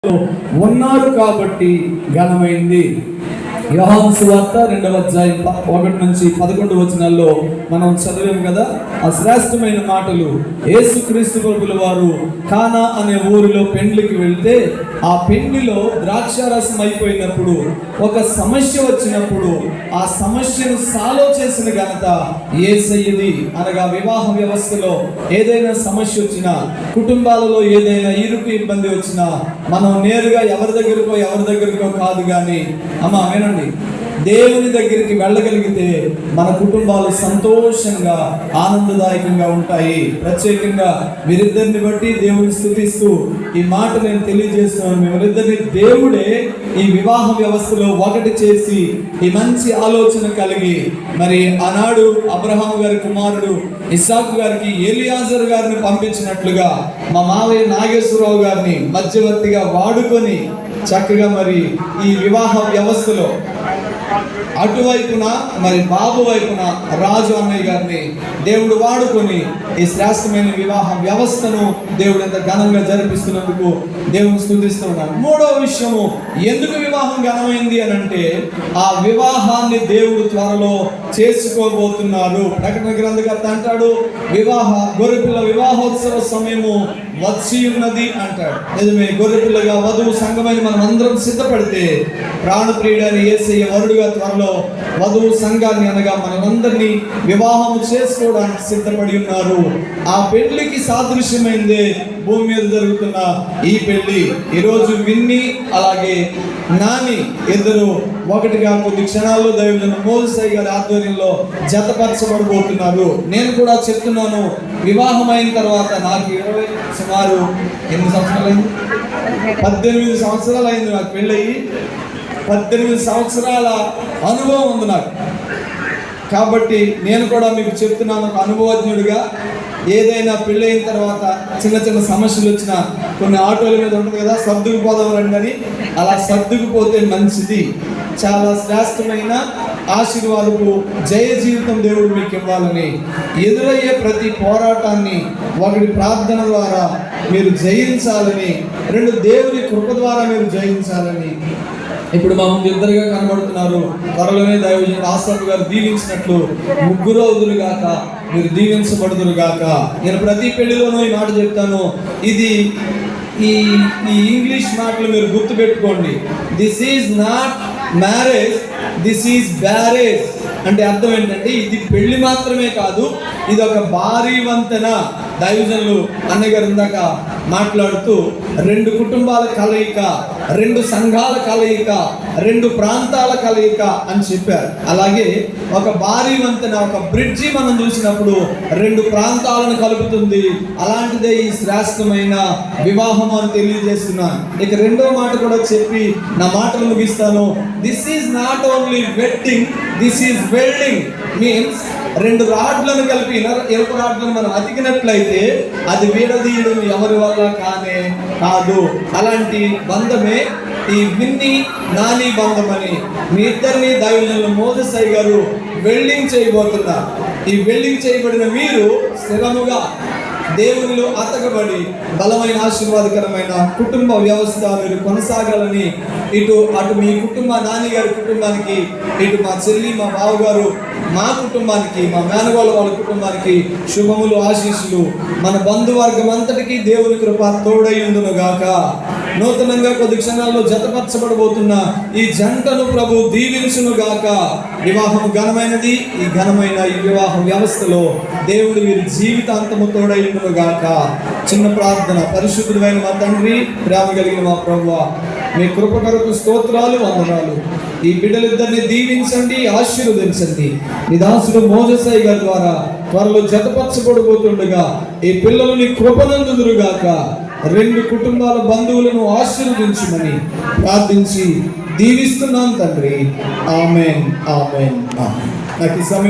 ఉన్నారు కాబట్టి ఘనమైంది. యోహాను సువార్త 2వ అధ్యాయం 1 నుంచి 11 వచనాల్లో మనం చదివాం కదా. ఆ శ్రేష్టమైన మాటలు. యేసుక్రీస్తు ప్రభుల వారు కానా అనే ఊరిలో పెండ్లికి వెళ్తే ఆ పెండ్లిలో ద్రాక్షారసం అయిపోయినప్పుడు, ఒక సమస్య వచ్చినప్పుడు ఆ సమస్యను సాల్వ్ చేసిన ఘనత యేసయ్యది. అనగా వివాహ వ్యవస్థలో ఏదైనా సమస్య వచ్చినా, కుటుంబాలలో ఏదైనా ఇరుకు ఇబ్బంది వచ్చినా మనం నేరుగా ఎవరి దగ్గరికో కాదు కానీ, అమ్మా వినండి, దేవుని దగ్గరికి వెళ్ళగలిగితే మన కుటుంబాలు సంతోషంగా ఆనందదాయకంగా ఉంటాయి. ప్రత్యేకంగా వీరిద్దరిని బట్టి దేవుని స్తుతిస్తూ ఈ మాట నేను తెలియజేస్తున్నాను. వీరిద్దరిని దేవుడే ఈ వివాహ వ్యవస్థలో ఒకటి చేసి ఈ మంచి ఆలోచన కలిగి, మరి ఆనాడు అబ్రహాము గారి కుమారుడు ఇస్సాకు గారికి ఎలియాజరు గారిని పంపించినట్లుగా మా మావయ్య నాగేశ్వరరావు గారిని మధ్యవర్తిగా వాడుకొని చక్కగా మరి ఈ వివాహ వ్యవస్థలో అటువైపున మరి బాబు వైపున రాజు అన్నయ్య గారిని దేవుడు వాడుకొని ఈ శ్రేష్టమైన వివాహ వ్యవస్థను దేవుడు ఎంత ఘనంగా జరిపిస్తున్నందుకు దేవుని స్తుతిస్తున్నాను. మూడవ విషయము, ఎందుకు వివాహం ఘనమైంది అని అంటే, ఆ వివాహాన్ని దేవుడు త్వరలో చేసుకోబోతున్నారు. ప్రకటన గ్రంథకర్త అంటాడు, గొర్రెపిల్ల వివాహోత్సవ సమయము వచ్చి ఉన్నది అంటాడు. నిజమే, గొర్రెపిల్లగా వధువు సంఘమైన మనం అందరం సిద్ధపడితే ప్రాణప్రియుడైన యేసయ్య వరుడుగా త్వరలో వధువు సంఘాన్ని అనగా మనందరినీ వివాహం చేసుకోవడానికి సిద్ధపడి ఉన్నారు. ఆ పెళ్లికి సాదృశ్యమైందే భూమి మీద జరుగుతున్న ఈ పెళ్లి. ఈరోజు విన్ని అలాగే నాని ఇద్దరు ఒకటిగా కొద్ది క్షణాల్లో దైవజనుడు మోసే గారి ఆధ్వర్యంలో జతపరచబడబోతున్నారు. నేను కూడా చెప్తున్నాను, వివాహం అయిన తర్వాత నాకు సుమారు 8 సంవత్సరాలు అయింది, 18 సంవత్సరాలు అయింది నాకు పెళ్ళయి. 18 సంవత్సరాల అనుభవం ఉంది నాకు. కాబట్టి నేను కూడా మీకు చెప్తున్నాను, ఒక అనుభవజ్ఞుడిగా. ఏదైనా పెళ్ళైన తర్వాత చిన్న చిన్న సమస్యలు వచ్చినా, కొన్ని ఆటోల మీద ఉంటుంది కదా, సర్దుకుపోదాం రండి అని, అలా సర్దుకుపోతే మంచిది. చాలా శ్రేష్టమైన ఆశీర్వాదపు జయ జీవితం దేవుడు మీకు ఇవ్వాలని, ఎదురయ్యే ప్రతి పోరాటాన్ని ఒకటి ప్రార్థన ద్వారా మీరు జయించాలని, 2 దేవుని కృప ద్వారా మీరు జయించాలని. ఇప్పుడు మా ముందు ఇద్దరుగా కనబడుతున్నారు. త్వరలోనే దైవజనుడు ఆసాపు గారు దీవించినట్లు ముగ్గురు అవుదురుగాక, మీరు దీవించబడుదురుగాక. నేను ప్రతి పెళ్లిలోనూ ఈ మాట చెప్తాను. ఇది ఈ ఇంగ్లీష్ మాటలు మీరు గుర్తుపెట్టుకోండి. This is not marriage, this is barrage. అంటే అర్థం ఏంటంటే, ఇది పెళ్లి మాత్రమే కాదు, ఇది ఒక భారీ వంతెన. దైవజనులు అన్నగారు ఇందాక మాట్లాడుతూ 2 కుటుంబాల కలయిక, 2 సంఘాల కలయిక, 2 ప్రాంతాల కలయిక అని చెప్పారు. అలాగే ఒక భారీ వంతెన, ఒక బ్రిడ్జి మనం చూసినప్పుడు 2 ప్రాంతాలను కలుపుతుంది. అలాంటిదే ఈ శ్రేష్టమైన వివాహం అని తెలియజేస్తున్నాను. ఇక 2వ మాట కూడా చెప్పి నా మాటలు ముగిస్తాను. This is not only wedding, this is welding. Means 2 రాడ్లను కలిపి, ఇనుప రాడ్లను మనం అతికినట్లయితే అది విడదీయడం ఎవరి వల్ల కానే కాదు. అలాంటి బంధమే ఈ విన్ని నాని బంధం అని మీ ఇద్దరిని దైవజనులు మోసే గారు వెల్డింగ్ చేయబోతున్నారు. ఈ వెల్డింగ్ చేయబడిన మీరు స్థిరముగా దేవునిలో అతకబడి బలమైన ఆశీర్వాదకరమైన కుటుంబ వ్యవస్థ మీరు కొనసాగాలని, అటు మీ నాని గారి కుటుంబానికి, ఇటు మా చెల్లి, మా బావగారు, మా కుటుంబానికి, మా మేనగోళ్ళ వాళ్ళ కుటుంబానికి శుభములు, ఆశీస్సులు, మన బంధువర్గం అంతటికీ దేవుని కృప తోడైయుండును గాక. నూతనంగా కొద్ది క్షణాల్లో జతపరచబడబోతున్న ఈ జంటను ప్రభు దీవించును గాక. వివాహం ఘనమైనది. ఈ ఘనమైన ఈ వివాహ వ్యవస్థలో దేవుడు వీరి జీవితాంతము తోడైయుండును గాక. చిన్న ప్రార్థన. పరిశుద్ధుడైన మా తండ్రి, ప్రేమ కలిగిన మా ప్రభువా, మీ కృప కొరకు స్తోత్రాలు, వందనాలు. ఈ బిడ్డలిద్దరిని దీవించండి, ఆశీర్వదించండి. ఈ దాసుడు మోసే గారి ద్వారా త్వరలో జతపరచబడబోతుండగా ఈ పిల్లలు నీ కృపనందుదురుగాక. 2 కుటుంబాల బంధువులను ఆశీర్వదించమని ప్రార్థించి దీవిస్తున్నాం తండ్రి. ఆమేన్, ఆమేన్, ఆమేన్. నాకు ఈ సమయం